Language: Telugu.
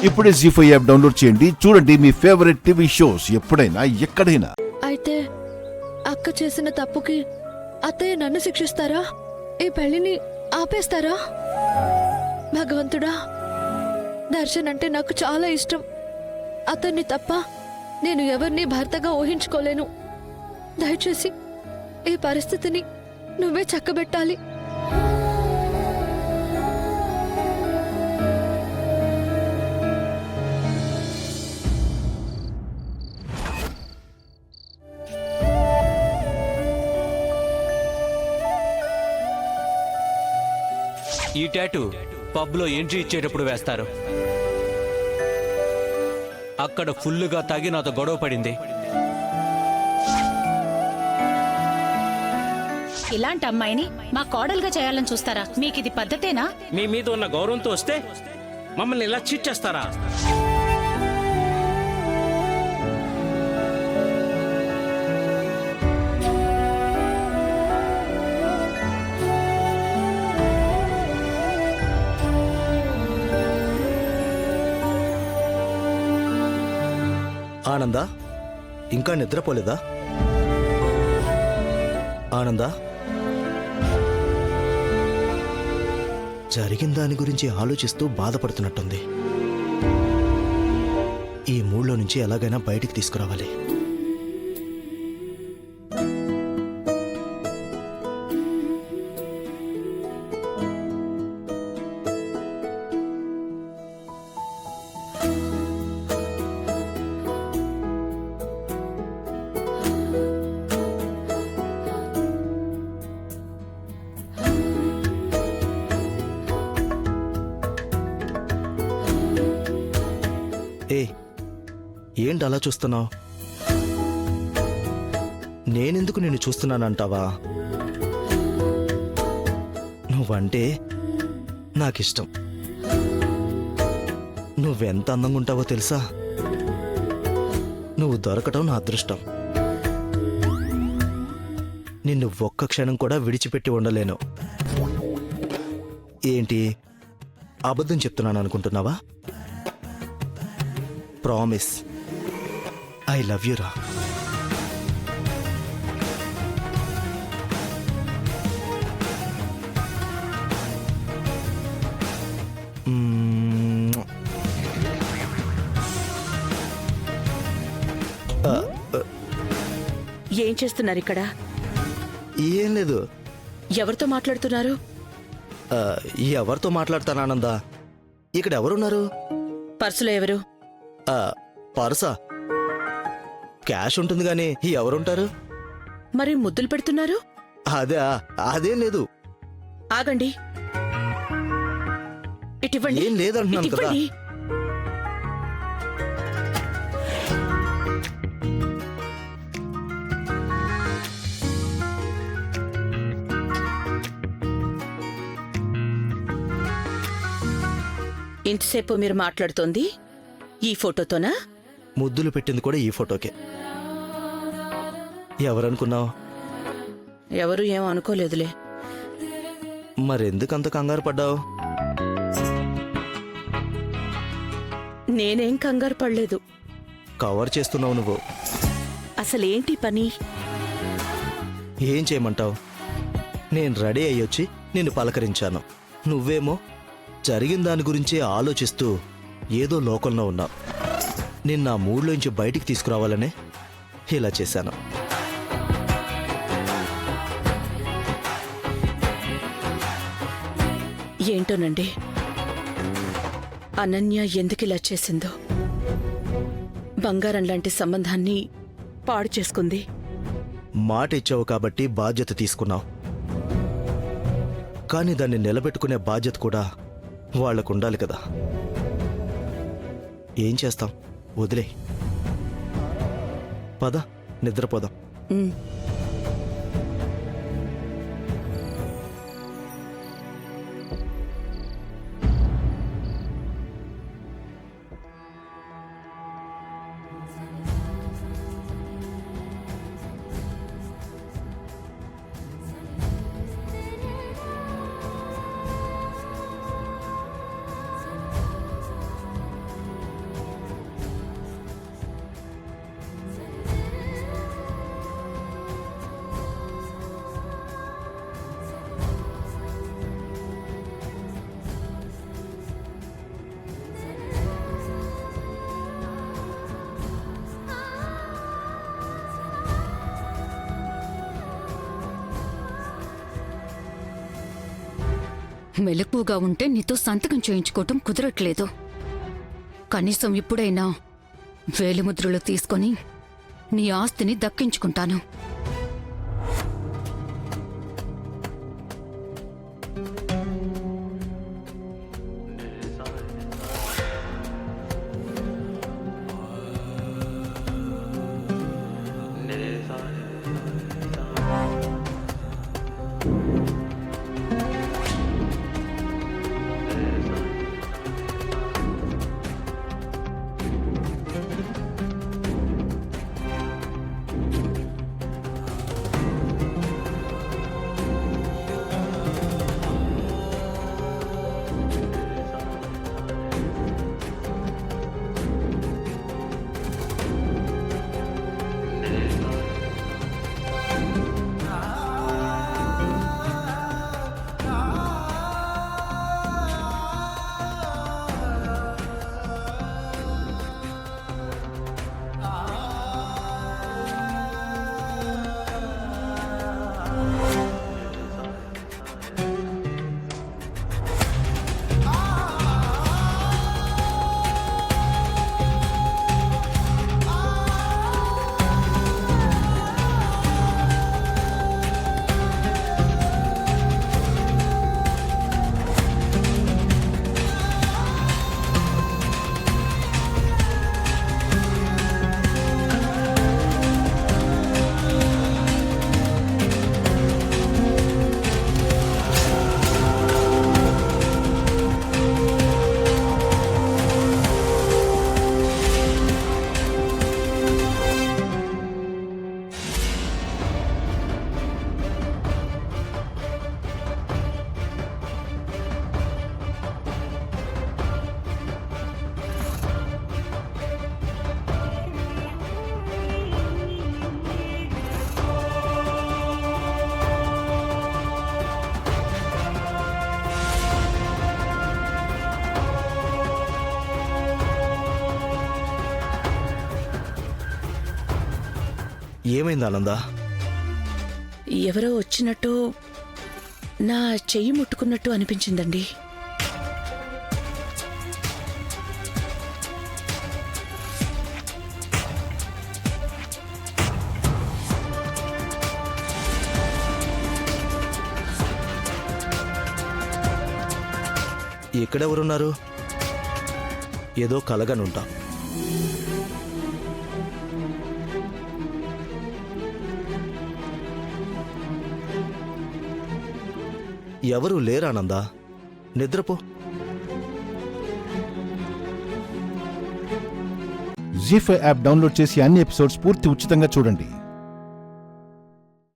ఇప్పుడే జీ5 యాప్ డౌన్లోడ్ చేయండి. చూడండి మీ ఫేవరెట్ టీవీ షోస్ ఎప్పుడైనా ఎక్కడైనా. అయితే అక్క చేసిన తప్పుకి అత్తయ్య నన్ను శిక్షిస్తారా? ఈ పెళ్లిని ఆపేస్తారా? భగవంతుడా, దర్శన్ అంటే నాకు చాలా ఇష్టం. అతన్ని తప్ప నేను ఎవరిని భర్తగా ఊహించుకోలేను. దయచేసి ఈ పరిస్థితిని నువ్వే చక్కబెట్టాలి. ఈ టాటూ పబ్లో ఎంట్రీ ఇచ్చేటప్పుడు వేస్తారు. అక్కడ ఫుల్లుగా తాగి నాతో గొడవ పడింది. ఇలాంటి అమ్మాయిని మా కోడలుగా చేయాలని చూస్తారా? మీకు ఇది పద్ధతేనా? మీ మీద ఉన్న గౌరవంతో వస్తే మమ్మల్ని ఇలా చీట్ చేస్తారా? ఆనందా, ఇంకా నిద్రపోలేదా? ఆనందా, జరిగిన దాని గురించి ఆలోచిస్తూ బాధపడుతున్నట్టుంది. ఈ మూడ్లో నుంచి ఎలాగైనా బయటికి తీసుకురావాలి. ఏంటి అలా చూస్తున్నావు? నేనెందుకు నిన్ను చూస్తున్నానంటావా? నువ్వంటే నాకిష్టం. నువ్వెంత అందంగా ఉంటావో తెలుసా? నువ్వు దొరకటం నా అదృష్టం. నిన్ను ఒక్క క్షణం కూడా విడిచిపెట్టి ఉండలేను. ఏంటి, అబద్ధం చెప్తున్నాను అనుకుంటున్నావా? ప్రామిస్, ఐ లవ్ యూ రా. ఏం చేస్తున్నారు ఇక్కడ? ఏం లేదు. ఎవరితో మాట్లాడుతున్నారు? ఎవరితో మాట్లాడతాను ఆనందా? ఇక్కడ ఎవరున్నారు? పర్సులో ఎవరు? పర్సా? క్యాష్ ఉంటుంది గానీ ఎవరుంటారు? మరి ముద్దులు పెడుతున్నారు? అదేం లేదు. ఆగండి, ఇటివ్వండి. ఏం లేదంటున్నాను కదా. ఇంతసేపు మీరు మాట్లాడుతోంది ఈ ఫోటోతోనా? ముద్దులు పెట్టింది కూడా ఈ ఫోటోకే. ఎవరనుకున్నావు? ఎవరు ఏం అనుకోలేదులే. మరెందుకంత కంగారు పడ్డావు? నేనేం కంగారు పడలేదు. కవర్ చేస్తున్నావు నువ్వు. అసలేంటి పని? ఏం చేయమంటావు? నేను రెడీ అయ్యొచ్చి నిన్ను పలకరించాను. నువ్వేమో జరిగిన దాని గురించే ఆలోచిస్తూ ఏదో లోకంలో ఉన్నావు. నిన్న ఆ మూడ్లోంచి బయటికి తీసుకురావాలనే ఇలా చేశాను. ఏంటోనండి, అనన్య ఎందుకిలా చేసిందో. బంగారం లాంటి సంబంధాన్ని పాడు చేసుకుంది. మాట ఇచ్చావు కాబట్టి బాధ్యత తీసుకున్నావు. కానీ దాన్ని నిలబెట్టుకునే బాధ్యత కూడా వాళ్లకుండాలి కదా. ఏం చేస్తాం, వదిలే. పద, నిద్రపోదాం. మెలకువగా ఉంటే నీతో సంతకం చేయించుకోవటం కుదరట్లేదు. కనీసం ఇప్పుడైనా వేలిముద్రలు తీసుకొని నీ ఆస్తిని దక్కించుకుంటాను. ఏమైంది ఆనందా? ఎవరో వచ్చినట్టు నా చెయ్యి ముట్టుకున్నట్టు అనిపించిందండి. ఇక్కడెవరున్నారు? ఏదో కలగనుంటా. ఎవరూ లేరానందా, నిద్రపో. జీ5 యాప్ డౌన్లోడ్ చేసి అన్ని ఎపిసోడ్స్ పూర్తి ఉచితంగా చూడండి.